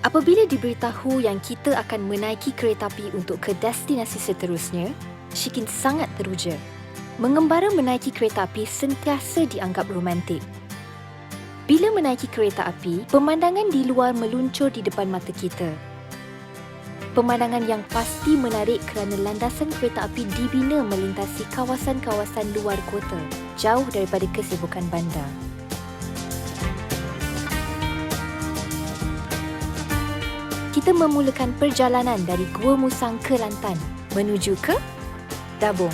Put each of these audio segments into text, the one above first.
Apabila diberitahu yang kita akan menaiki kereta api untuk ke destinasi seterusnya, Shikin sangat teruja. Mengembara menaiki kereta api sentiasa dianggap romantik. Bila menaiki kereta api, pemandangan di luar meluncur di depan mata kita. Pemandangan yang pasti menarik kerana landasan kereta api dibina melintasi kawasan-kawasan luar kota, jauh daripada kesibukan bandar. Kita memulakan perjalanan dari Gua Musang Kelantan menuju ke Dabong.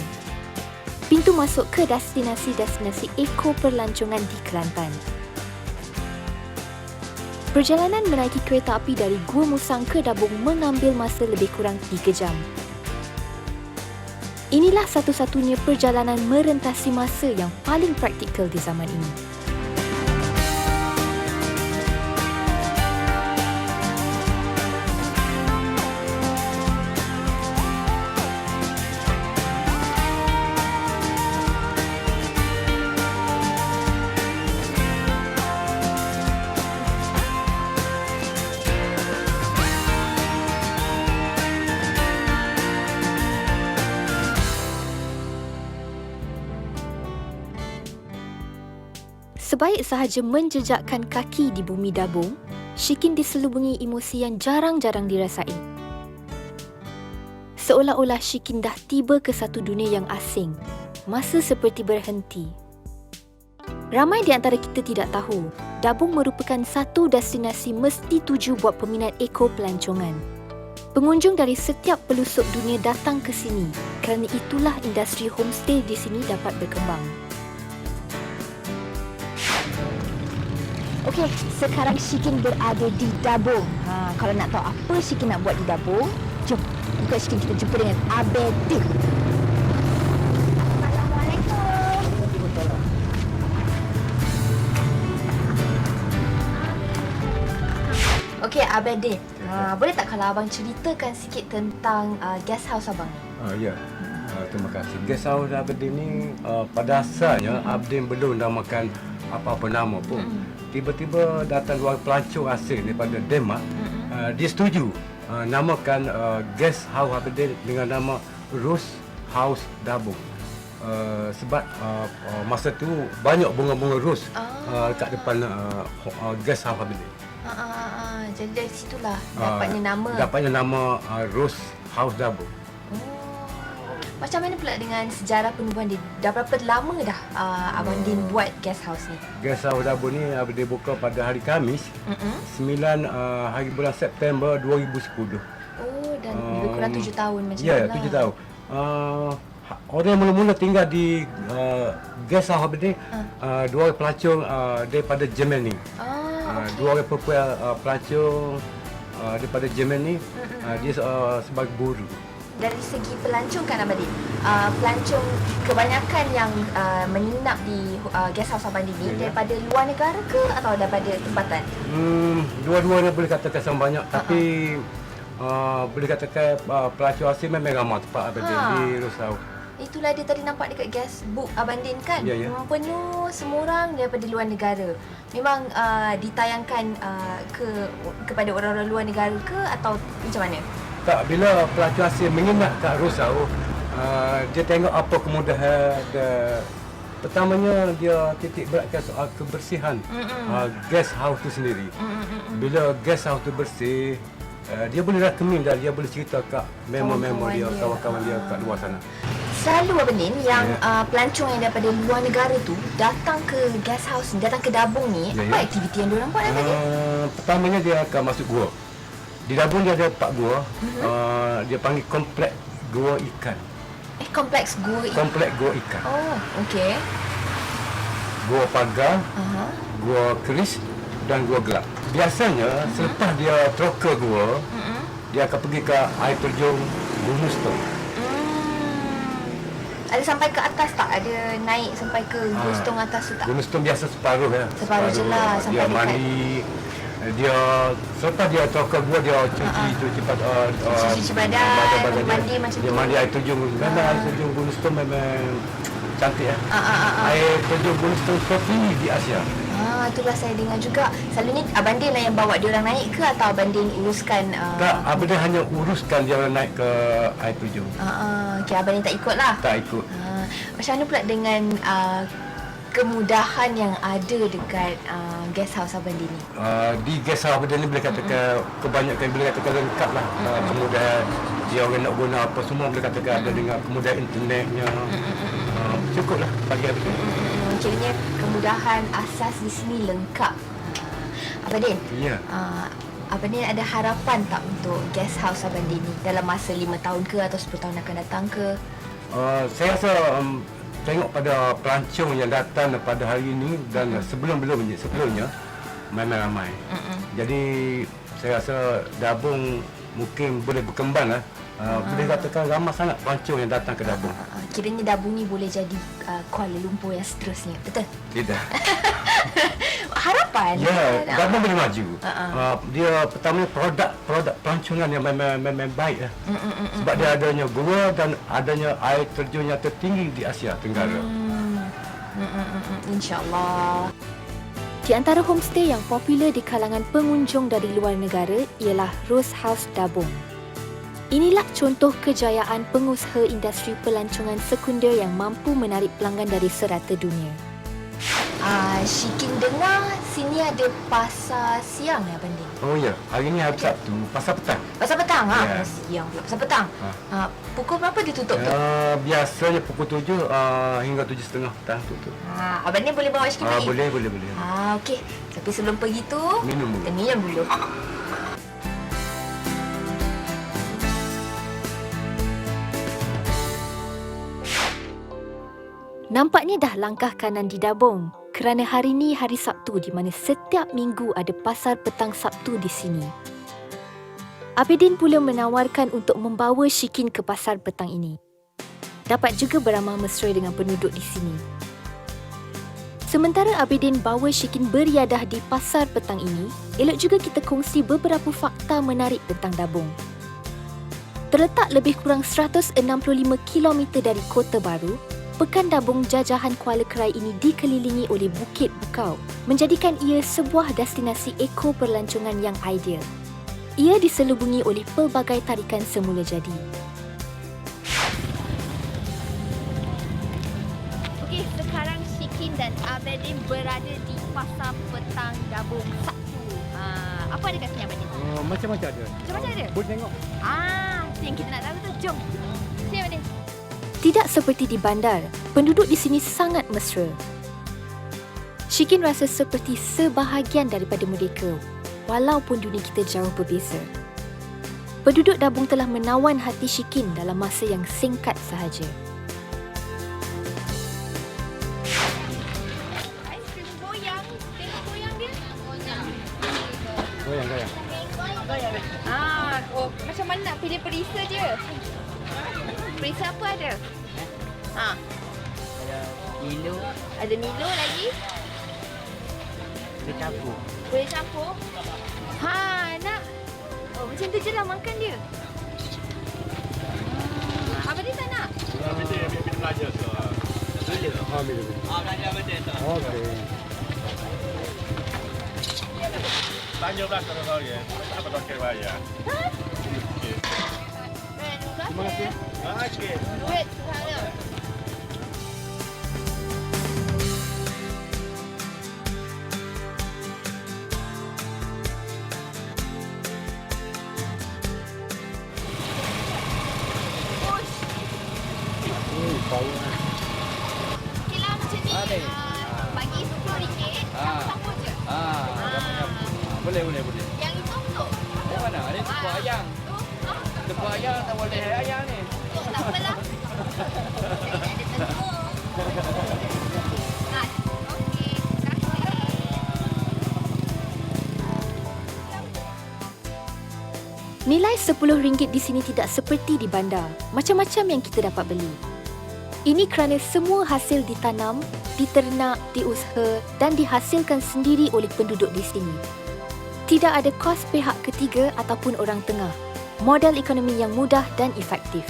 Pintu masuk ke destinasi-destinasi eko perlancongan di Kelantan. Perjalanan menaiki kereta api dari Gua Musang ke Dabong mengambil masa lebih kurang 3 jam. Inilah satu-satunya perjalanan merentasi masa yang paling praktikal di zaman ini. Sebaik sahaja menjejakkan kaki di bumi Dabong, Shikin diselubungi emosi yang jarang-jarang dirasai. Seolah-olah Shikin dah tiba ke satu dunia yang asing. Masa seperti berhenti. Ramai di antara kita tidak tahu, Dabong merupakan satu destinasi mesti tuju buat peminat eko pelancongan. Pengunjung dari setiap pelosok dunia datang ke sini kerana itulah industri homestay di sini dapat berkembang. Okey, sekarang Shikin berada di Dabong. Kalau nak tahu apa Shikin nak buat di Dabong, jom ikut Shikin kita jumpa dengan Abedin. Assalamualaikum. Okey, Abedin. Boleh tak kalau abang ceritakan sikit tentang guest house abang ni? Ya. Terima kasih. Guest house Abedin ni pada asalnya Abedin belum namakan apa-apa nama pun. Tiba-tiba datang dua pelancong asing daripada Denmark. Dia setuju namakan guest house Abedin dengan nama Rose House Dabong. Sebab masa tu banyak bunga-bunga rose kat depan guest house Abedin. Jadi dari situlah dapatnya nama Rose House Dabong. Macam mana pula dengan sejarah penubuhan dia? Dah berapa lama dah Abang Din buat guest house ni? Guest house Dabong ni dia buka pada hari Khamis 9 hari bulan September 2010. Oh, dan lebih kurang 7 tahun macam ya, mana? 7 tahun. Orang yang mula-mula tinggal di guest house ni dua orang pelancong daripada Germany. Okay. Dua orang perempuan pelancong daripada Germany. Dia sebagai guru. Dari segi pelancong kan Abang Din, pelancong kebanyakan yang menginap di guest house Abang Din ni daripada luar negara ke atau daripada tempatan? Dua-duanya boleh katakan sama banyak, tapi boleh katakan pelancong asing memang ramai tempat Abang Din di Rosau. Itulah dia tadi nampak dekat guest book Abang Din kan. Memang penuh semua orang daripada luar negara. Memang ditayangkan kepada orang-orang luar negara ke atau macam mana? Tak, bila pelancong asing menginap kat Rosau, dia tengok apa kemudahan dia. Pertamanya dia titik beratkan soal kebersihan guest house tu sendiri. Bila guest house tu bersih, dia boleh rekomen dan dia boleh cerita kat member-member dia, kawan-kawan dia kat luar sana. Selalu Abang Din yang pelancong yang daripada luar negara tu datang ke guest house ni, datang ke Dabong ni, apa aktiviti yang diorang buat Abang Din? Pertamanya dia akan masuk gua. Di Dabong dia ada 4 gua. Dia panggil kompleks gua ikan. Kompleks gua ikan. Kompleks gua ikan. Oh, okey. Gua pagar, gua keris dan gua gelap. Biasanya selepas dia troka gua, dia akan pergi ke air terjun Gunung Stone. Ada sampai ke atas tak? Ada naik sampai ke Gunung Stone atas tu tak? Gunung Stone biasa separuh ya. Separuh je lah sampai dia dekat. mandi. Dia selepas dia troka gua, dia cuci badan, mandi macam dia tu. mandi air terjun. Memang air terjun Gunung Stone memang cantik ya. Air terjun Gunung Stone seperti di Asia. Itulah saya dengar juga. Selalunya Abang Din lah yang bawa diorang naik ke atau Abang Din uruskan? Tak, Abang Din hanya uruskan dia orang naik ke air terjun. Okay, Abang Din tak ikut lah? Tak ikut. Macam mana pula dengan kemudahan yang ada dekat guest house Abang Din ni? Di guest house Abang Din ni boleh katakan kebanyakan boleh katakan lengkap lah. Kemudahan dia orang nak guna apa semua boleh katakan ada dengan kemudahan internetnya. Cukup lah bagi Abang Din. Kiranya kemudahan asas di sini lengkap. Abang Din? Ya. Abang Din ada harapan tak untuk guest house Abang Din ni dalam masa 5 tahun ke atau 10 tahun akan datang ke? Saya rasa tengok pada pelancong yang datang pada hari ini dan sebelumnya memang ramai. Jadi saya rasa Dabung mungkin boleh berkembang lah. Boleh katakan ramai sangat pelancong yang datang ke Dabung. Kiranya Dabung ni boleh jadi Kuala Lumpur yang seterusnya, betul? Tidak. Harapan? Ya, Dabung boleh maju. Dia pertamanya produk pelancongan yang memang baik lah. Sebab dia adanya gua dan adanya air terjun yang tertinggi di Asia Tenggara. InsyaAllah. Di antara homestay yang popular di kalangan pengunjung dari luar negara ialah Rose House Dabung. Inilah contoh kejayaan pengusaha industri pelancongan sekunder yang mampu menarik pelanggan dari serata dunia. Syikin dengar sini ada pasar siang ya Abang Din? Oh ya, hari ni hari Sabtu, pasar petang. Pasar petang? Ya. Siang pula, pasar petang. Pukul berapa dia tutup tu? Biasanya pukul 7 hingga 7.30 petang tutup. Abang Din boleh bawa Syikin pergi? Boleh. Okey. Tapi sebelum pergi tu, minum dulu. kita minum dulu. Nampaknya dah langkah kanan di Dabung kerana hari ni hari Sabtu di mana setiap minggu ada pasar petang Sabtu di sini. Abidin pula menawarkan untuk membawa Syikin ke pasar petang ini. Dapat juga beramah mesra dengan penduduk di sini. Sementara Abidin bawa Syikin beriadah di pasar petang ini, elok juga kita kongsi beberapa fakta menarik tentang Dabung. Terletak lebih kurang 165 km dari Kota Baru, Pekan Dabung Jajahan Kuala Kerai ini dikelilingi oleh Bukit Bukau, menjadikan ia sebuah destinasi eko perlancongan yang ideal. Ia diselubungi oleh pelbagai tarikan semula jadi. Okey, sekarang Syikin dan Abidin berada di Pasar Petang Dabung Sabtu. Apa ada kat sini Abidin? Macam-macam ada. Macam-macam ada? Boleh tengok. Yang kita nak tahu tu. Jom. Sini Abidin. Tidak seperti di bandar, penduduk di sini sangat mesra. Syikin rasa seperti sebahagian daripada mereka, walaupun dunia kita jauh berbeza. Penduduk Dabung telah menawan hati Syikin dalam masa yang singkat sahaja. Aiskrim goyang, tengok goyang dia. Goyang. Macam mana nak pilih perisa dia? Perisa apa ada? Ada Milo, Ada Milo lagi? boleh campur. Boleh campur? Nak. Macam tu je lah makan dia. Apa dia tak nak? Dia belajar tu. Milo. Bila. Belajar betul tu. Okey. Tanya belas kalau kau ya. Apa tak kira bayar? Terima kasih. Okey. Duit sana. Okeylah macam ni. Bagi RM10, campur je. Boleh. Yang itu untuk? Yang mana? Ada tepung ayam. Tepung ayam tak boleh ayam ni. Tak apalah. Saya tak ada tepung. Okey, terima kasih. Nilai RM10 di sini tidak seperti di bandar. Macam-macam yang kita dapat beli. Ini kerana semua hasil ditanam, diternak, diusaha dan dihasilkan sendiri oleh penduduk di sini. Tidak ada kos pihak ketiga ataupun orang tengah. Model ekonomi yang mudah dan efektif.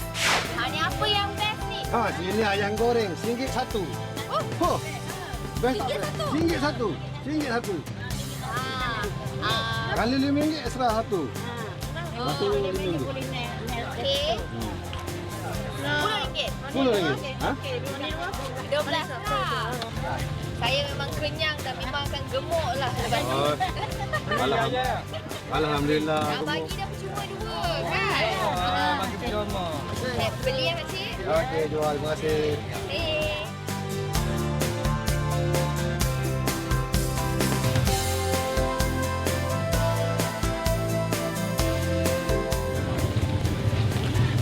Ini apa yang best ni? Ini ayam goreng, RM1 satu. Best tak best? RM1 satu. RM1 satu. Kali RM5 extra satu. Satu RM5. Okey. RM10. Ha? 12 lah. Saya memang kenyang dan memang akan gemuk lah lepas tu. Oh. Alhamdulillah. Nak bagi dah percuma dua kan? Bagi percuma. Beli ya Pakcik? Okey, jual. Terima kasih.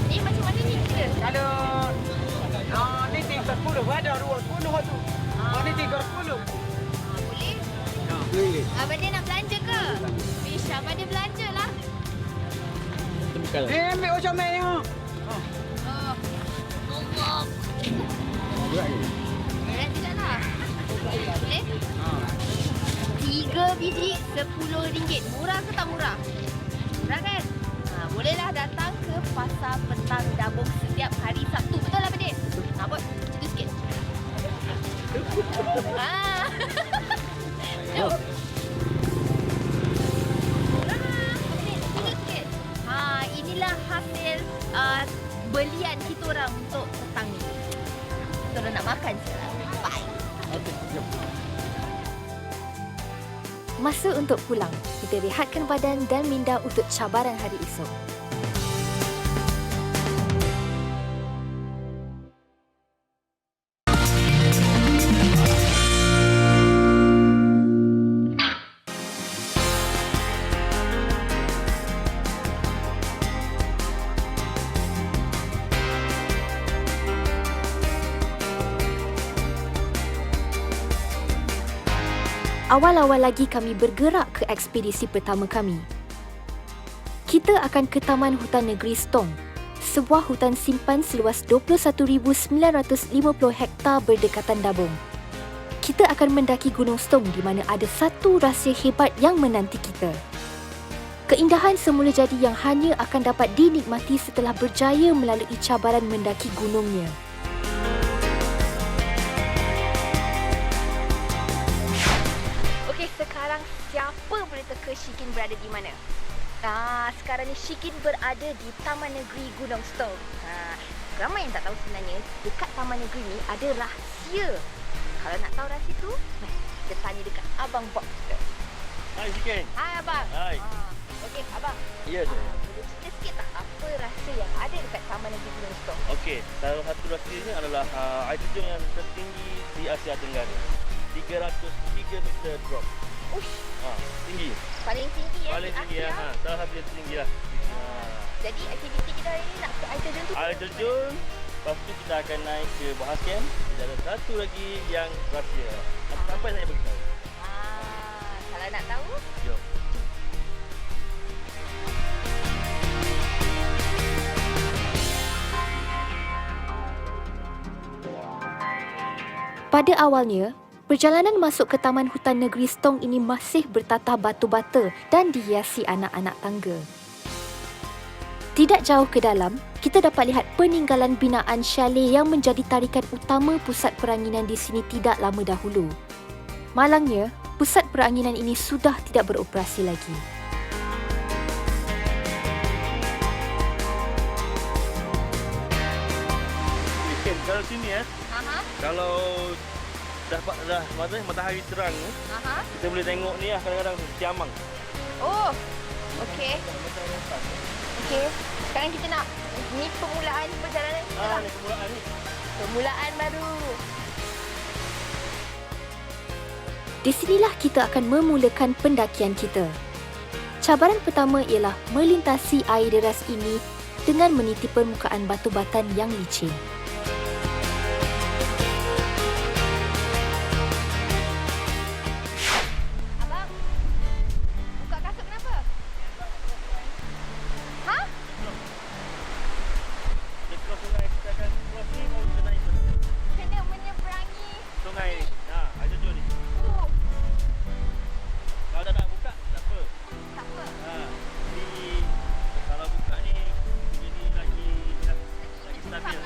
Ni macam mana ni kita? Kalau ni 310 ada 20 tu. Ni 310. Boleh? RM2. Abang dia nak belanja ke? Bish, abang dia belanja lah. Ambil macam ni tengok. Allah. Berat tidak lah. Boleh? 3 biji RM10. Murah ke tak murah? Murah kan? Bolehlah datang ke Pasar Petang Dabung setiap hari Sabtu. Betul lah Badin? Buat macam tu sikit. Jom. Badin, tunjuk sikit. Inilah hasil belian kita orang untuk petang ni. Kita orang nak makan sekarang. Bye. Masa untuk pulang, kita rehatkan badan dan minda untuk cabaran hari esok. Awal-awal lagi kami bergerak ke ekspedisi pertama kami. Kita akan ke Taman Hutan Negeri Stong, sebuah hutan simpan seluas 21,950 hektar berdekatan Dabung. Kita akan mendaki Gunung Stong di mana ada satu rahsia hebat yang menanti kita. Keindahan semula jadi yang hanya akan dapat dinikmati setelah berjaya melalui cabaran mendaki gunungnya. Okey, sekarang siapa boleh teka Shikin berada di mana? Sekarang ni Shikin berada di Taman Negeri Gunung Stong. Ramai yang tak tahu sebenarnya dekat Taman Negeri ni ada rahsia. Kalau nak tahu rahsia tu, kita tanya dekat Abang Bob kita. Hai Shikin. Hai Abang. Hai. Okey Abang. Ya tu. Boleh cerita sikit tak apa rahsia yang ada dekat Taman Negeri Gunung Stong? Okey, salah satu rahsianya adalah air terjun yang tertinggi di Asia Tenggara. 303 meter drop. Ush, Tinggi. paling tinggi ya Paling di tinggi Asia. ya. Salah satu yang tinggi lah. Jadi aktiviti kita hari ni nak ke air terjun tu. Air terjun. Lepas tu kita akan naik ke bawah camp. Dan ada satu lagi yang rahsia. Sampai saya beritahu. Kalau nak tahu, Jom. Pada awalnya, perjalanan masuk ke Taman Hutan Negeri Stong ini masih bertatah batu bata dan dihiasi anak-anak tangga. Tidak jauh ke dalam, kita dapat lihat peninggalan binaan chalet yang menjadi tarikan utama pusat peranginan di sini tidak lama dahulu. Malangnya, pusat peranginan ini sudah tidak beroperasi lagi. Kalau sini kalau dah matahari terang, kita boleh tengok ni lah kadang-kadang Siamang. Oh, okey. Okey. Sekarang kita nak ni permulaan perjalanan kita lah. Ni permulaan ni. Permulaan baru. Di sinilah kita akan memulakan pendakian kita. Cabaran pertama ialah melintasi air deras ini dengan meniti permukaan batu batan yang licin. Abang, buka kasut kenapa? Ha? Kita cross sungai, kita akan cross ni baru kita naik. Kena menyeberangi. Sungai ni. Air terjun ni. Kalau dah nak buka, tak apa. Tak apa. Ni kalau buka ni, jadi lagi stabil.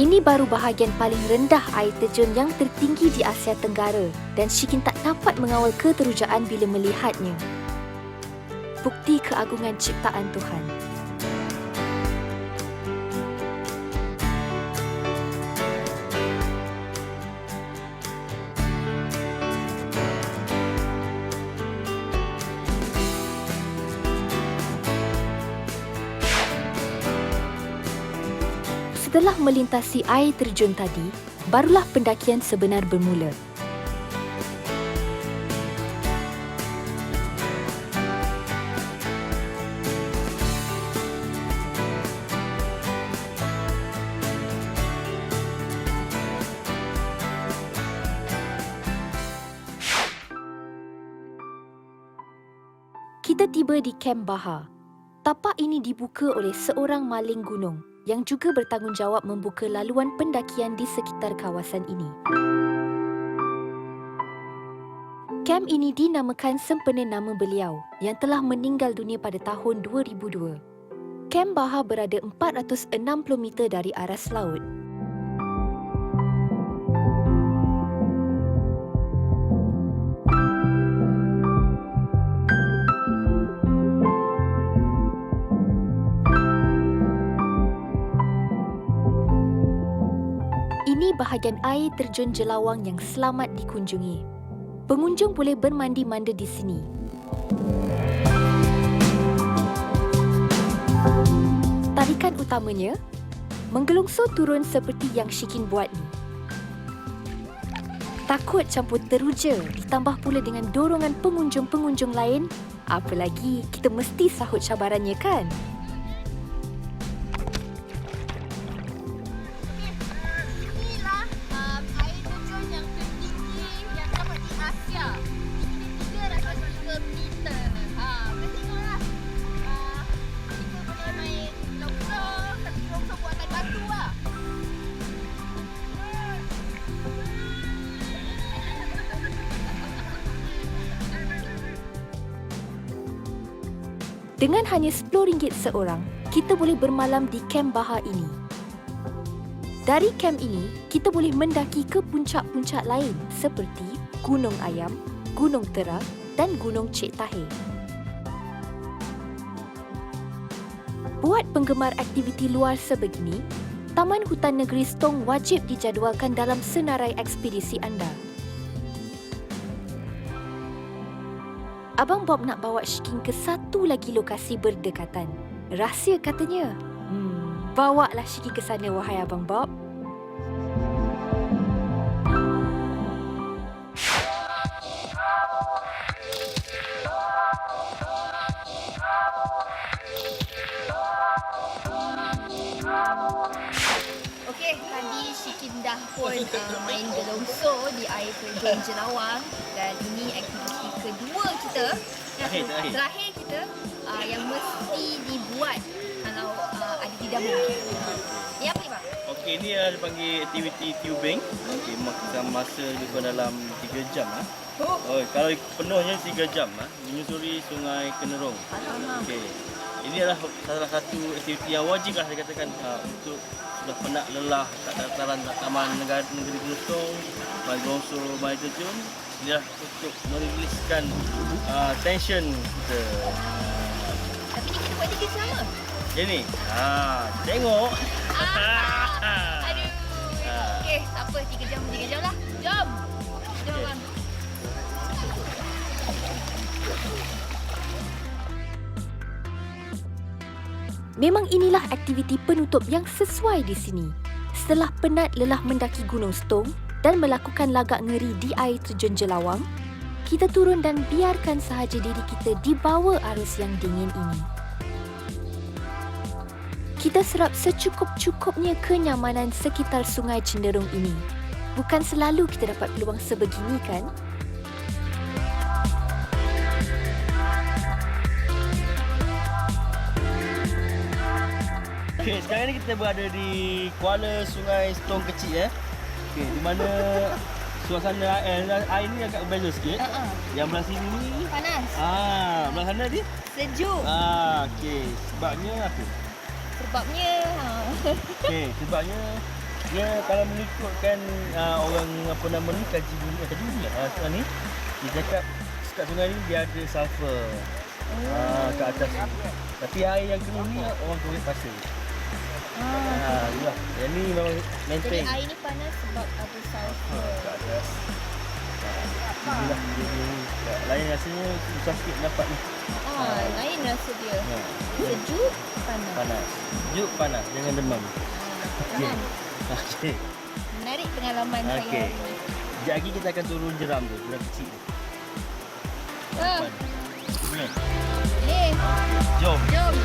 Ini baru bahagian paling rendah air terjun yang tertinggi di Asia Tenggara dan Shikin tak dapat mengawal keterujaan bila melihatnya. Bukti keagungan ciptaan Tuhan. Setelah melintasi air terjun tadi, barulah pendakian sebenar bermula. Kita tiba di Kem Baha. Tapak ini dibuka oleh seorang maling gunung yang juga bertanggungjawab membuka laluan pendakian di sekitar kawasan ini. Kem ini dinamakan sempena nama beliau yang telah meninggal dunia pada tahun 2002. Kem Baha berada 460 meter dari aras laut. Ini bahagian air terjun Jelawang yang selamat dikunjungi. Pengunjung boleh bermandi-manda di sini. Tarikan utamanya, menggelungsur turun seperti yang Shikin buat ni. Takut campur teruja ditambah pula dengan dorongan pengunjung-pengunjung lain, apa lagi kita mesti sahut cabarannya kan? Dengan hanya RM10 seorang, kita boleh bermalam di Kem Baha ini. Dari kem ini, kita boleh mendaki ke puncak-puncak lain seperti Gunung Ayam, Gunung Tera dan Gunung Cik Tahir. Buat penggemar aktiviti luar sebegini, Taman Hutan Negeri Stong wajib dijadualkan dalam senarai ekspedisi anda. Abang Bob nak bawa Shikin ke satu lagi lokasi berdekatan. Rahsia katanya. Bawalah Shikin ke sana, wahai Abang Bob. Okey, tadi Shikin dah pun main gelungsur di air terjun Jelawang dan ini aktiviti kedua kita. Terakhir kita yang mesti dibuat kalau ada didahulu. Ini apa ni bang? Okey, ni dipanggil aktiviti tubing. Okey, makan masa juga dalam 3 jam kalau penuhnya 3 jam menyusuri Sungai Kenerong. Okey. Ini adalah salah satu aktiviti yang wajib lah saya katakan untuk sudah penat lelah kat dataran Taman Negeri Gelungsur, gelungsur air terjun. Ini adalah untuk meriliskan tension kita. Tapi ni kita buat 3 jam ke? Jadi, tengok. Aduh. Okey, tak apa, 3 jam lah. Jom. Jom bang. Memang inilah aktiviti penutup yang sesuai di sini. Setelah penat lelah mendaki Gunung Stong dan melakukan lagak ngeri di air terjun Jelawang, kita turun dan biarkan sahaja diri kita dibawa arus yang dingin ini. Kita serap secukup-cukupnya kenyamanan sekitar Sungai Cenderung ini. Bukan selalu kita dapat peluang sebegini kan? Okey, sekarang ni kita berada di kuala Sungai Stong kecil Okey, di mana suasana air ni agak berbeza sikit. Yang belah sini ni Panas. belah sana ni Sejuk. okey. Sebabnya apa? Sebabnya Okey, sebabnya Dia kalau mengikutkan orang apa nama ni kaji dulu ni dia cakap kat sungai ni dia ada sulfur kat atas ni. Tapi air yang keruh ni orang goreng pasir. Itulah. Yang ni memang maintain. Jadi air ni panas sebab ada sulfur. Kat atas. Itulah dia. Lain rasanya susah sikit dapat ni. Lain rasa dia. Sejuk, panas. Panas. Sejuk, panas. Jangan demam. Faham? Okey. Menarik pengalaman saya Okey. hari ni. Sekejap lagi kita akan turun jeram tu, jeram kecil. Ni. Jom. Jom.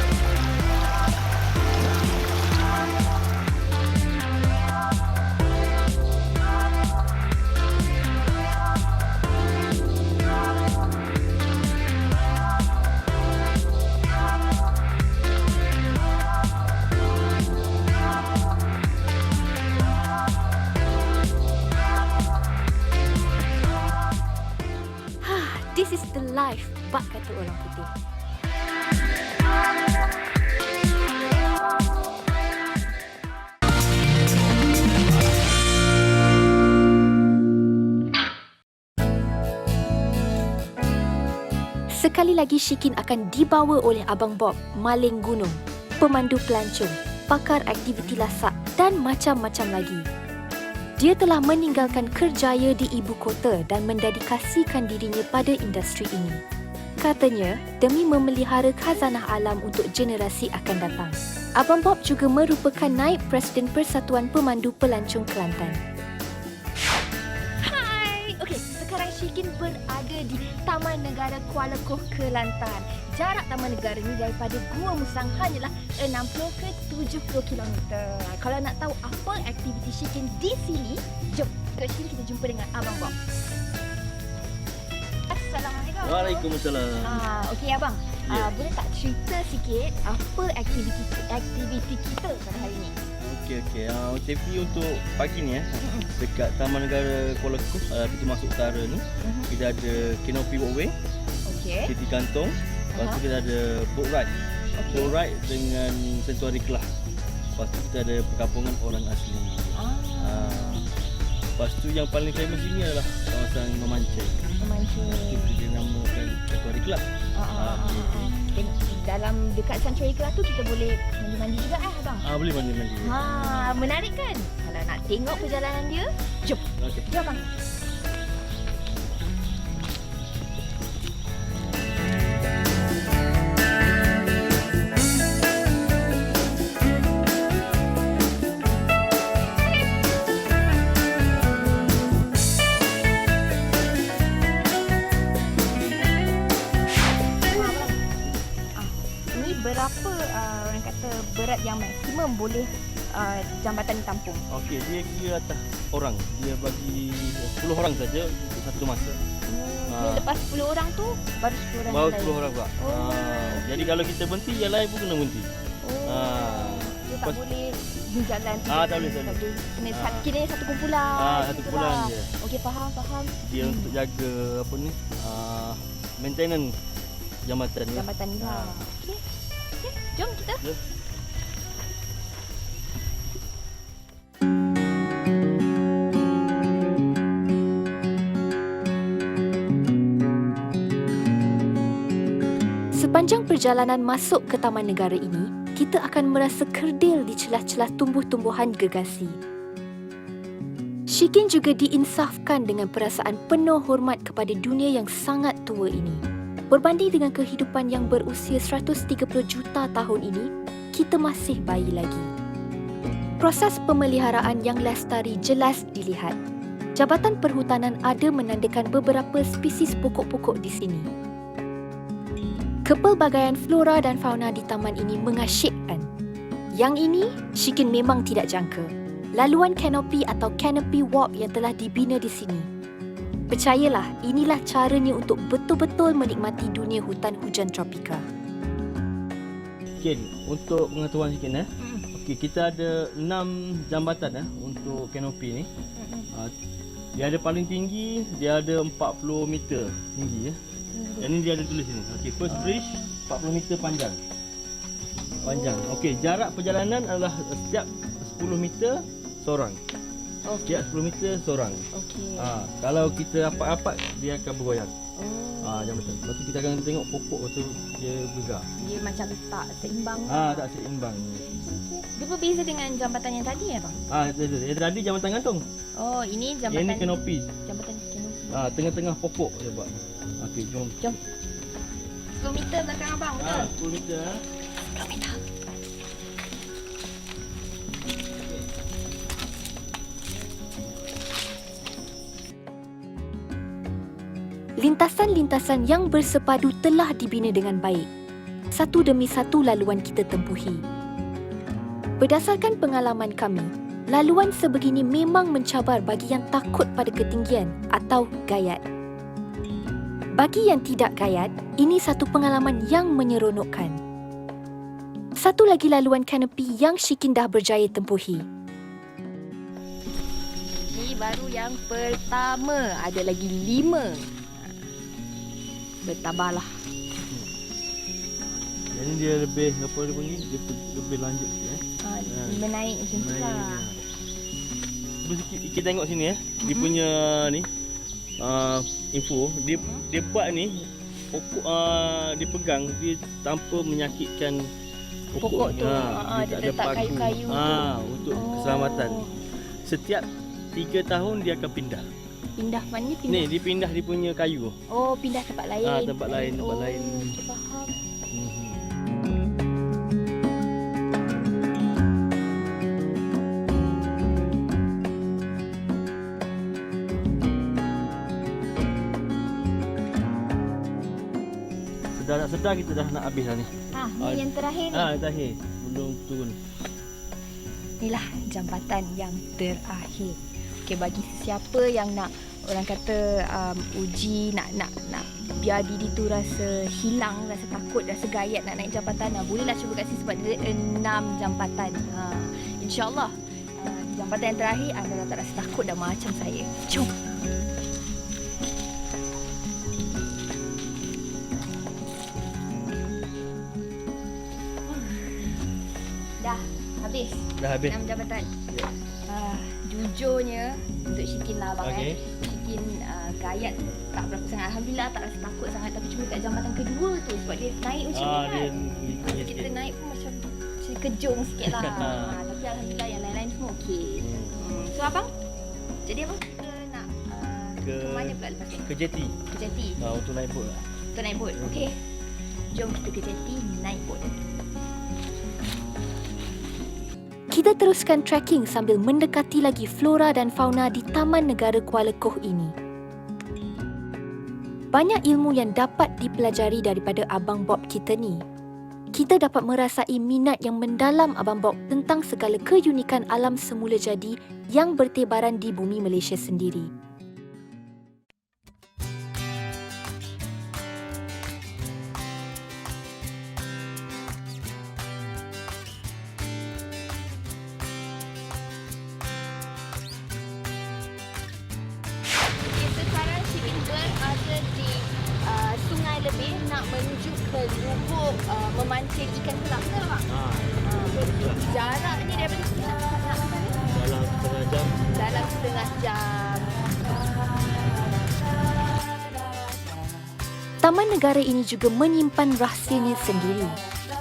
This is the life, bak kata orang putih. Sekali lagi Shikin akan dibawa oleh Abang Bob maling gunung, pemandu pelancong, pakar aktiviti lasak dan macam-macam lagi. Dia telah meninggalkan kerjaya di ibu kota dan mendedikasikan dirinya pada industri ini. Katanya, demi memelihara khazanah alam untuk generasi akan datang. Abang Bob juga merupakan naib Presiden Persatuan Pemandu Pelancong Kelantan. Hai! Okey, sekarang Shikin berada di Taman Negara Kuala Koh, Kelantan. Jarak Taman Negara ni daripada Gua Musang hanyalah 60 ke 70 km. Kalau nak tahu apa aktiviti Shikin di sini, jom Shikin kita jumpa dengan Abang Bob. Assalamualaikum. Waalaikumsalam. Okey abang. Ya. Boleh tak cerita sikit apa aktiviti kita pada hari ni? Okey. Aktiviti untuk pagi ni dekat Taman Negara Kuala Koh, pintu masuk utara ni, kita ada canopy walkway, Okey. titi kantong. Lepas tu kita ada boat ride. Boat ride dengan sentuari kelas. Lepas tu kita ada perkampungan orang asli. Lepas tu yang paling famous sini adalah kawasan memancing. Memancing. Itu dia namakan sentuari kelas. Dalam dekat Sanctuary Kelas tu kita boleh mandi-mandi juga abang? Boleh mandi-mandi. Menarik kan? Kalau nak tengok perjalanan dia, jom. Okey. Jom abang. Berapa orang kata berat yang maksimum boleh jambatan ditampung? Okey, dia kira atas orang. Dia bagi 10 orang saja untuk satu masa. Lepas 10 orang tu baru 10 orang Baru yang 10 orang pula. Jadi kalau kita berhenti, yang lain pun kena berhenti. Dia tak boleh jalan tu. Tak boleh. Kira satu kumpulan. Satu kumpulan je. Okey, faham. Dia untuk jaga apa ni? Maintenance jambatan ni. Jambatan ni. Okey. Jom kita. Jom. Sepanjang perjalanan masuk ke Taman Negara ini, kita akan merasa kerdil di celah-celah tumbuh-tumbuhan gergasi. Shikin juga diinsafkan dengan perasaan penuh hormat kepada dunia yang sangat tua ini. Berbanding dengan kehidupan yang berusia 130 juta tahun ini, kita masih bayi lagi. Proses pemeliharaan yang lestari jelas dilihat. Jabatan Perhutanan ada menandakan beberapa spesies pokok-pokok di sini. Kepelbagaian flora dan fauna di taman ini mengasyikkan. Yang ini, Shikin memang tidak jangka. Laluan kanopi atau canopy walk yang telah dibina di sini. Percayalah, inilah caranya untuk betul-betul menikmati dunia hutan hujan tropika. Okey, untuk pengetahuan sikit Okey, kita ada 6 jambatan untuk kanopi ni. Dia ada paling tinggi, dia ada 40 meter tinggi Yang ni dia ada tulis sini. Okey, first bridge 40 meter panjang. Okey, jarak perjalanan adalah setiap 10 meter seorang. Okey. Setiap 10 meter seorang. Okey. Kalau kita rapat-rapat dia akan bergoyang. Oh. Jambatan. Lepas tu kita akan tengok pokok tu dia bergerak. Dia macam tak seimbang. Tak seimbang. Dia berbeza dengan jambatan yang tadi ya, bang? Yang tadi jambatan gantung. Oh, ini Yang jambatan ni kanopi. Jambatan kanopi. Tengah-tengah pokok dia buat. Okey, jom. 10 meter belakang abang, betul? 10 meter. 10 meter. Lintasan-lintasan yang bersepadu telah dibina dengan baik. Satu demi satu laluan kita tempuhi. Berdasarkan pengalaman kami, laluan sebegini memang mencabar bagi yang takut pada ketinggian atau gayat. Bagi yang tidak gayat, ini satu pengalaman yang menyeronokkan. Satu lagi laluan kanopi yang Shikin dah berjaya tempuhi. Ini baru yang pertama. Ada lagi 5. Bertambahlah. Jadi dia lebih apa dia panggil? Dia lebih lanjut sikit Menaik macam tu lah. Cuba kita tengok sini Dia punya ni info dia buat ni pokok dia pegang dia tanpa menyakitkan Pokok tu. Dia Dia letak kayu-kayu untuk keselamatan. Setiap 3 tahun dia akan pindah. Pindah mana ni? Ni dia pindah dia punya kayu. Oh, pindah tempat lain. Tempat lain. Faham. Sedar tak sedar kita dah nak habis dah ni. Ni yang terakhir ni. Yang terakhir. Belum turun. Inilah jambatan yang terakhir. Okey, bagi siapa yang nak orang kata uji nak biar diri tu rasa hilang, rasa takut, rasa gayat nak naik jambatan, bolehlah cuba kat sini sebab dia ada 6 jambatan. InsyaAllah jambatan yang terakhir anda dah tak rasa takut dah macam saya. Jom. Dah habis. 6 jambatan. Ya. Jujurnya untuk Shikin lah abang Shikin gayat tak berapa sangat. Alhamdulillah tak rasa takut sangat. Tapi cuma kat jambatan kedua tu sebab dia naik macam ni kan. Kita naik pun macam kejung sikit lah. Tapi Alhamdulillah yang lain-lain semua okey. So abang, jadi abang kita nak ke mana pula lepas ni? Ke jeti. Ke jeti. Untuk naik bot lah. Untuk naik bot. Okey. Jom kita ke jeti naik bot. Kita teruskan trekking sambil mendekati lagi flora dan fauna di Taman Negara Kuala Koh ini. Banyak ilmu yang dapat dipelajari daripada Abang Bob kita ni. Kita dapat merasai minat yang mendalam Abang Bob tentang segala keunikan alam semula jadi yang bertebaran di bumi Malaysia sendiri. Lebih nak menuju ke lubuk memancing ikan kelang, betul tak bang? Jarak ni daripada sini Dalam setengah jam. Dalam setengah jam. Taman negara ini juga menyimpan rahsianya sendiri.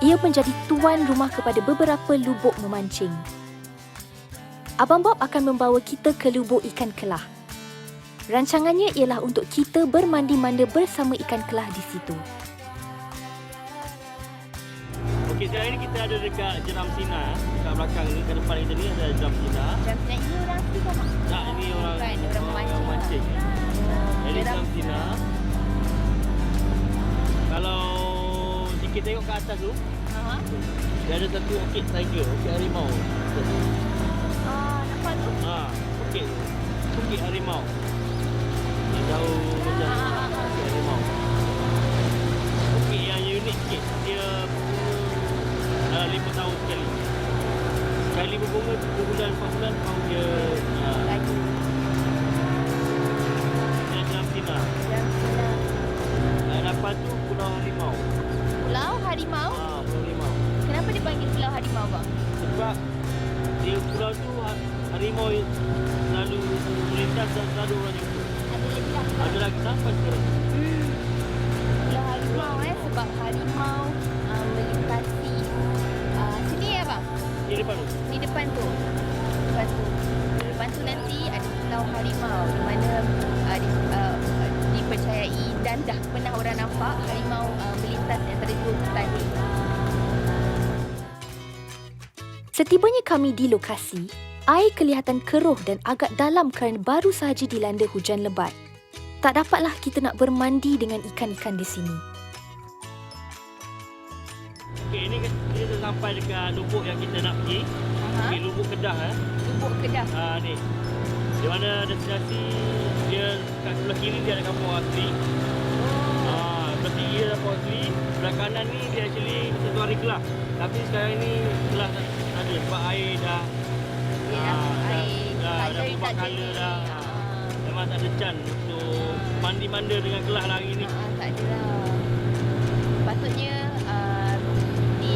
Ia menjadi tuan rumah kepada beberapa lubuk memancing. Abang Bob akan membawa kita ke lubuk ikan kelah. Rancangannya ialah untuk kita bermandi-manda bersama ikan kelah di situ. Okey, sekarang ni kita ada dekat Jeram Sina. Dekat belakang ni, ke depan kita ni ada Jeram Sina. Jeram Sina ini orang tu sama? Tak, ini orang memancing. Jadi Jeram Sina. Kalau sikit tengok ke atas tu, dia ada satu orchid tiger, orchid harimau. Nampak tu? Orchid. Orchid harimau. Jauh macam harimau. Okey, yang unik sikit. Dia dalam 5 tahun sekali. Sekali berbunga 3 bulan, 4 bulan baru dia lagi. Dia dalam Sina. Depan tu Pulau Harimau. Pulau Harimau? Pulau Harimau. Kenapa dipanggil Pulau Harimau bang? Sebab dia pulau tu harimau selalu melintas dan selalu orang jumpa. Ada lagi tak? Ada lagi sampai sekarang. Kalau harimau sebab harimau melintasi sini ya bang? Di depan tu. Di depan tu. Depan tu nanti ada pulau harimau di mana dipercayai dan dah pernah orang nampak harimau melintas antara dua hutan ni. Setibanya kami di lokasi, air kelihatan keruh dan agak dalam kerana baru sahaja dilanda hujan lebat. Tak dapatlah kita nak bermandi dengan ikan-ikan di sini. Okey, ini kita dah sampai dekat lubuk yang kita nak pergi. Okey, lubuk Kedah Lubuk Kedah. ni. Di mana destinasi dia kat sebelah kiri dia ada kampung asli. Sebelah kiri ada kampung asli. Sebelah kanan ni dia actually satu hari kelah. Tapi sekarang ni kelah tak ada sebab air dah dah berubah colour dah. Memang tak ada chance untuk mandi-manda dengan kelah lah hari ni. Tak ada lah. Patutnya di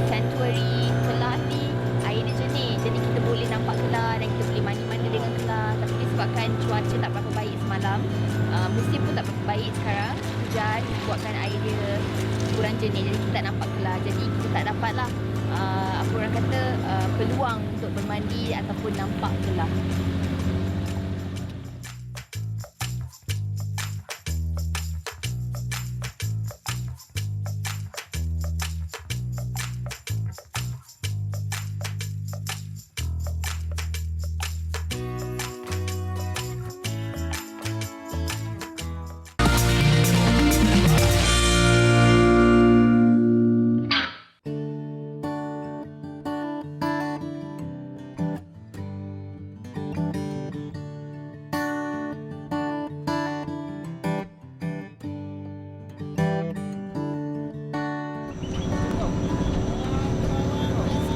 sanctuary kelah ni air dia jernih. Jadi kita boleh nampak kelah dan kita boleh mandi-manda dengan kelah. Tapi disebabkan cuaca tak berapa baik semalam, musim pun tak berapa baik sekarang, hujan buatkan air dia kurang jernih. Jadi kita tak nampak kelah. Jadi kita tak dapatlah apa orang kata peluang untuk bermandi ataupun nampak kelah.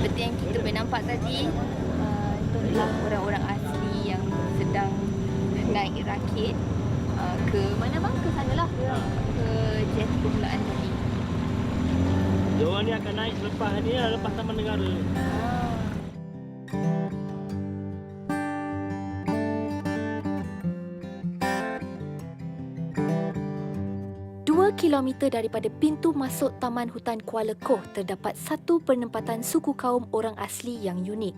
Seperti yang kita nampak tadi, itu adalah orang-orang asli yang sedang naik rakit ke mana bang? Ke sanalah, ke jeti permulaan tadi. Diorang ni akan naik selepas ni lah, lepas Taman Negara. 2 kilometer daripada pintu masuk Taman Hutan Kuala Koh terdapat satu penempatan suku kaum orang asli yang unik.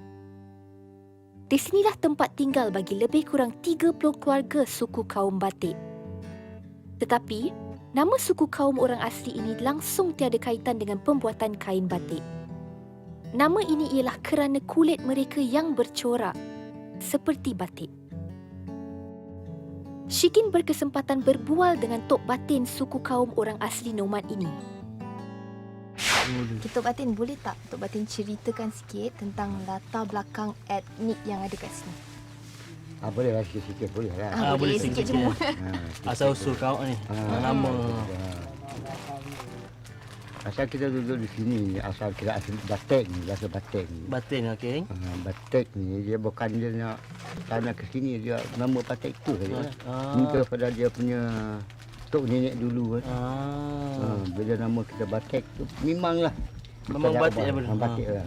Di sinilah tempat tinggal bagi lebih kurang 30 keluarga suku kaum Batik. Tetapi, nama suku kaum orang asli ini langsung tiada kaitan dengan pembuatan kain batik. Nama ini ialah kerana kulit mereka yang bercorak, seperti batik. Syikin berkesempatan berbual dengan Tok Batin suku kaum orang asli nomad ini. Tok Batin, boleh tak Tok Batin ceritakan sikit tentang latar belakang etnik yang ada kat sini? Boleh lah sikit-sikit, boleh lah. Boleh sikit je. Asal-usul kau ni. Nama. Asal kita duduk di sini, asal kita asal Batik ni, asal Batik ni. Batin, okey. Batik ni, dia bukan dia nak tanah ke sini, dia nama Batik tu saja. Minta pada dia punya tok nenek dulu kan. Bila nama kita Batik tu, memanglah. Memang batik lah benar. Batik lah.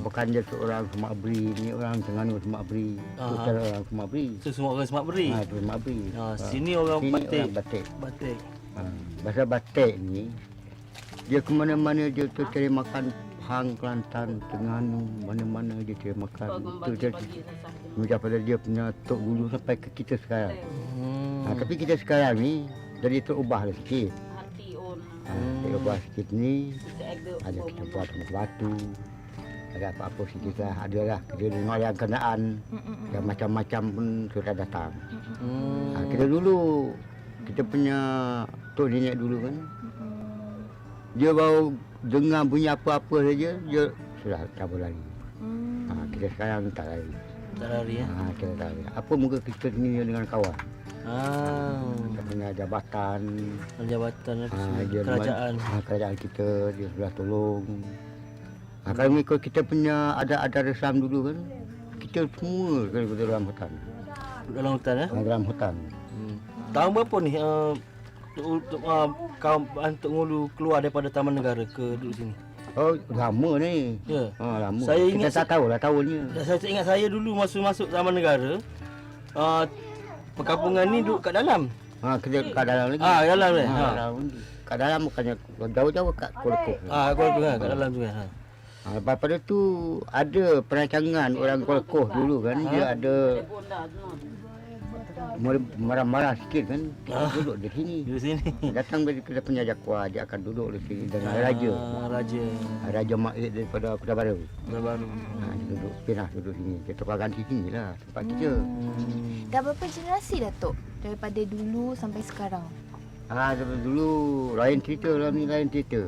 Bukan dia seorang Semak Beri, ni orang Terengganu Semak Beri. Tu cara orang Semak Beri. So semua orang Semak Beri. Tu Semak Beri. Sini orang Sini Batik. orang Batik. Batik. Bahasa Batik ni, dia ke mana-mana dia tu cari makan Pahang, Kelantan, Terengganu, mana-mana dia cari makan. Itu dia daripada dia punya tok dulu sampai ke kita sekarang. Tapi kita sekarang ni jadi terubah lah sikit. Terubah sikit ni, ada kita buat batu, ada apa-apa sikit lah, ada lah. Kita dengar yang kenaan, yang macam-macam pun sudah datang. Kita dulu, kita punya tok nenek dulu kan, dia baru dengar bunyi apa-apa saja, dia sudah kabur lari. Kita sekarang tak lari. Tak lari ya. Kita tak lari. Apa muka kita ni dengan kawan. Kita punya jabatan. Jabatan Dia kerajaan. Kerajaan kita, dia sudah tolong. Kalau ikut kita punya ada resam dulu kan, kita semua daripada dalam hutan. Dalam hutan ya? Dalam hutan. Tahun berapa ni kaum Antuk Ngulu keluar daripada Taman Negara ke duduk sini? Oh, lama ni. Ya. Lama. Saya Kita ingat tak tahulah tahunnya. Saya tak ingat saya dulu masuk zaman negara. Perkampungan ni duduk kat dalam. Kita kat dalam lagi. Dalam ni. Dalam lagi. Kat dalam bukannya jauh-jauh kat Kuala-Kuala. Kuala kan kat dalam tu kan. Lepas pada tu ada perancangan orang Kuala-Kuala dulu kan. Dia ada marah-marah sikit kan. Kita duduk di sini. Di sini. Datang kita punya jakwa, dia akan duduk di sini dengan raja. Raja Ma'id daripada Kota Baru. Dia duduk, pindah duduk sini. Kita ganti sini lah tempat kita. Dah berapa generasi Datuk daripada dulu sampai sekarang? Daripada dulu lain cerita lah ni, lain cerita.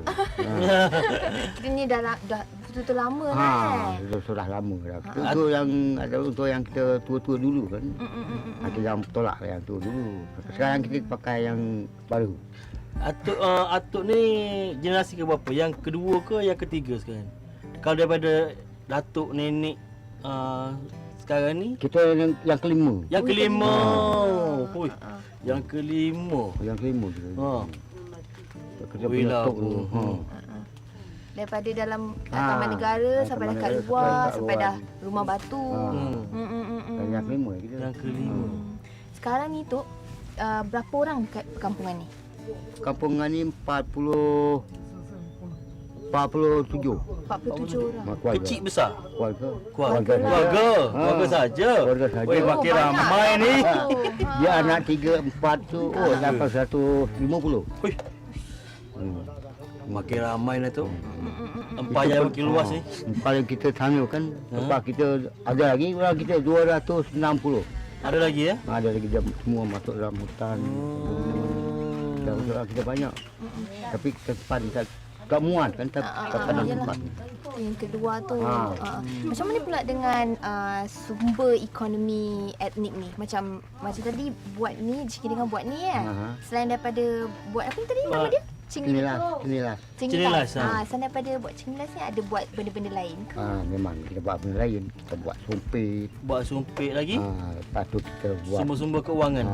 Kita ni dah betul-betul lama kan? Sudah lama dah. Itu yang ada untuk yang kita tua-tua dulu kan. Ada yang tolak yang tua dulu. Sekarang kita pakai yang baru. Atuk ni generasi ke berapa? Yang kedua ke yang ketiga sekarang? Kalau daripada datuk nenek sekarang ni Kita yang kelima. yang kelima. Yang kelima. Yang kelima kita. Kita Wih punya lah tok tu. Daripada dalam taman negara sampai dah kat luar, sampai dah rumah batu. Yang kelima kita. Yang kelima. Sekarang ni Tok, berapa orang kat perkampungan ni? Kampungan ni 47 orang. keluarga. Kecil besar. Keluarga. Keluarga saja. Keluarga saja. Weh, makin ramai ni. Dia anak 3, 4 tu, dapat 150. Hui. Makin ramai lah tu. Empayar makin luas ni. Paling kita tanya kan, tempat kita ada lagi orang kita 260. Ada lagi ya? Ada lagi dia semua masuk dalam hutan. Dan orang kita banyak. Tapi tempat kita tak muat kan, tak pada tempat. Yang kedua tu, macam mana pula dengan sumber ekonomi etnik ni? Macam tadi buat ni, jika dengan buat ni kan? Selain daripada buat apa tadi nama dia? Cinilas. Cinilas, Selain daripada buat cinilas ni, ada buat benda-benda lain ke? Memang kita buat benda lain. Kita buat sumpit. Buat sumpit lagi? Lepas tu kita buat Sumber-sumber keuangan.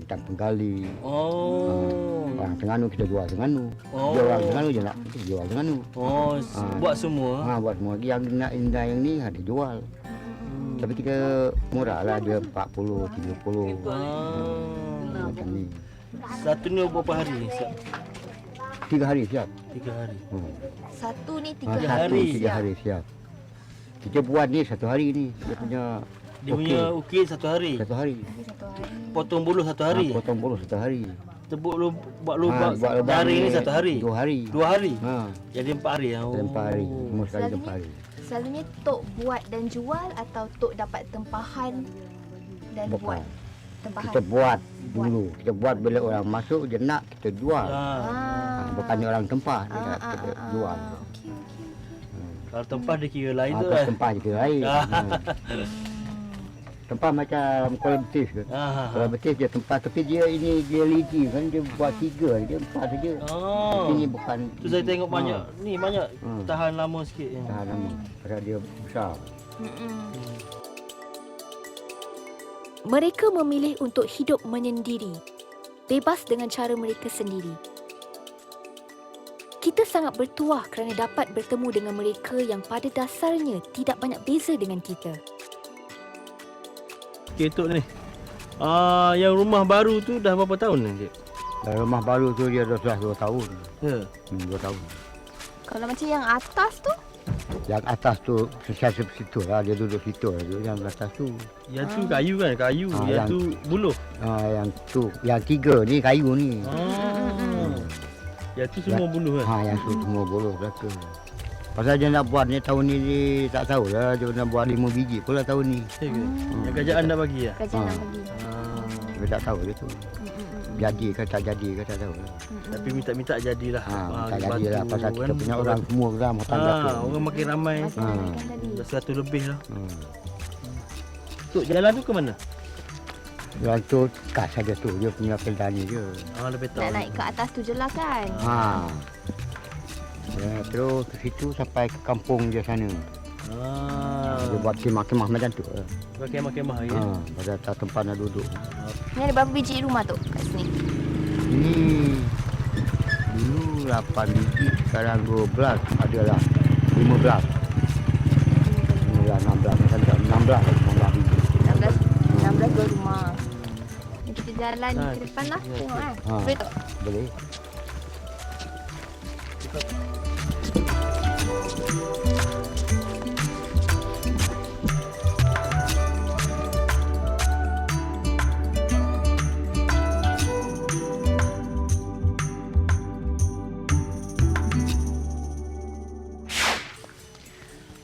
tentang penggali. Orang Terengganu kita jual Terengganu. Dia orang Terengganu je nak kita jual Terengganu. Buat semua. Buat semua. Yang nak indah yang ni ada jual. Tapi kita murah lah, dia 40, 30. Macam ni. Satu ni berapa hari ni? 3 hari siap. 3 hari. Satu ni 3 Tiga hari. hari. 3 hari siap. Kita buat ni 1 hari ni. Dia punya ukit 1 hari. 1 hari. Potong buluh 1 hari. Potong buluh 1 hari. Tebuk buat lubang jari ni 1 hari. 2 hari. 2 hari. Jadi 4 hari. Ada 4 hari. Semua sekali 4 hari. Selalunya Tok buat dan jual atau Tok dapat tempahan dan buat? Tempahan. Kita buat dulu. Kita buat bila orang masuk dia nak kita jual. Bukannya orang tempah dia nak kita jual. Okey. Kalau tempah dia kira lain tu Kalau lah. tempah dia lain. Tempah macam kolam betis ke. Kolam betis dia tempah tapi dia ini dia liji kan, dia buat 3 dia 4 saja. Ini bukan. Tu saya tengok banyak ni banyak tahan lama sikit. Tahan lama. Pasal dia besar. Mereka memilih untuk hidup menyendiri, bebas dengan cara mereka sendiri. Kita sangat bertuah kerana dapat bertemu dengan mereka yang pada dasarnya tidak banyak beza dengan kita. Okey Tok ni. Yang rumah baru tu dah berapa tahun ni, Cik? Dan rumah baru tu dia dah 2 tahun. Ya. 2 tahun. Kalau macam yang atas tu? Yang atas tu sesiasa situ lah, dia duduk situ lah. Yang atas tu. Yang tu kayu kan, kayu. Yang yang tu buluh. Yang tu, yang 3 ni kayu ni. Yang tu semua buluh kan. Yang tu semua buluh belaka. Pasal dia nak buat ni tahun ni dia tak tahulah, dia nak buat 5 biji pula tahun ni. Yang kerajaan dah bagi lah. Kerajaan nak bagi. Dia tak tahu dia tu. Jadi ke tak jadi ke tak tahu. Tapi minta-minta jadilah. Tak jadilah pasal kita punya orang semua dah makan belaka. Orang makin ramai. Dah 100 lebih lah. Tok, jalan tu ke mana? Jalan tu kas saja tu, dia punya peldani je. Lebih tahu. Nak naik ke atas tu je lah kan? Terus ke situ sampai ke kampung dia sana. Dia buat kemah-kemah macam tu. Kemah-kemah ya. Pada tempat nak duduk. Ni ada berapa biji rumah tu kat sini? Ini dulu 8 biji, sekarang 12 adalah 15. 16 macam 16 biji. 16 dua rumah. Ni kita jalan ke depan lah. Tengok kan. Boleh tak? Boleh.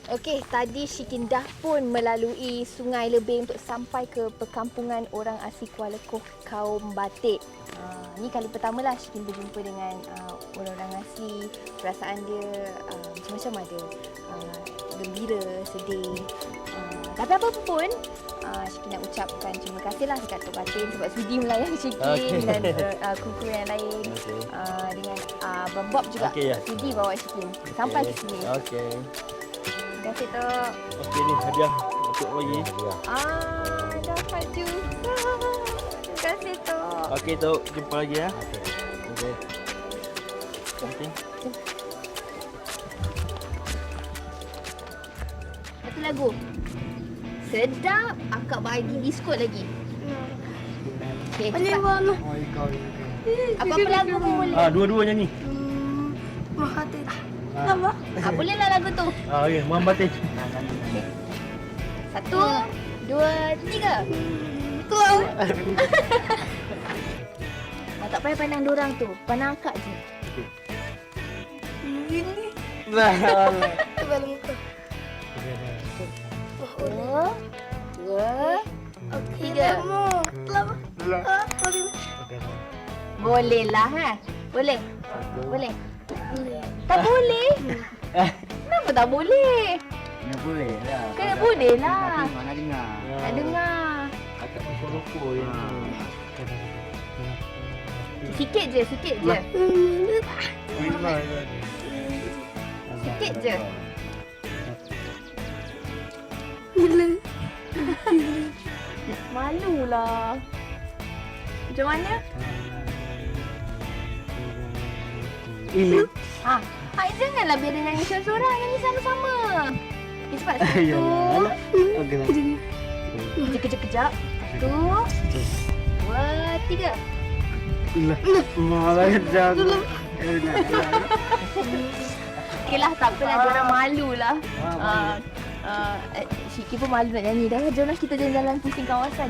Okey, tadi Syikin dah pun melalui Sungai Lebing untuk sampai ke perkampungan orang asli Kuala Koh kaum Batik. Ni kali pertama lah Syikin berjumpa dengan orang-orang asli. Perasaan dia macam-macam ada. Gembira, sedih. Tapi apa pun, Syikin nak ucapkan terima kasih lah dekat Tok Batin sebab sudi melayan Syikin dan kru-kru yang lain. Dengan Abang Bob juga sudi bawa Syikin sampai ke sini. Terima kasih Tok. Okey ni hadiah untuk bagi. Dapat juga. Terima kasih Tok. Okey Tok, jumpa lagi ya. Okey. Satu lagu. Sedap. Akak bagi biskut lagi. Okey, cepat. Apa-apa lagu pun boleh. Dua-dua nyanyi. Bolehlah lagu tu. Okey, Muhammad Batin. Satu, dua, tiga. Tak payah pandang diorang tu. Pandang akak je. Dua, tiga. Boleh lah ha? Boleh? Boleh? Tak boleh? Kenapa tak boleh? Kena boleh lah. Kena boleh lah. Mana dengar. Tak dengar. Akak rokok ya. Sikit je, sikit je. Sikit je. Malulah. Macam mana? Ini. Hai, janganlah biar dia nyanyi seorang-seorang. Nyanyi sama-sama. Okay, cepat. Satu. Kejap. Satu. Dua, tiga. Malah jago. Okeylah, tak apalah. Diorang malulah. Syiki pun malu nak nyanyi. Dah, jomlah kita jalan-jalan pusing kawasan.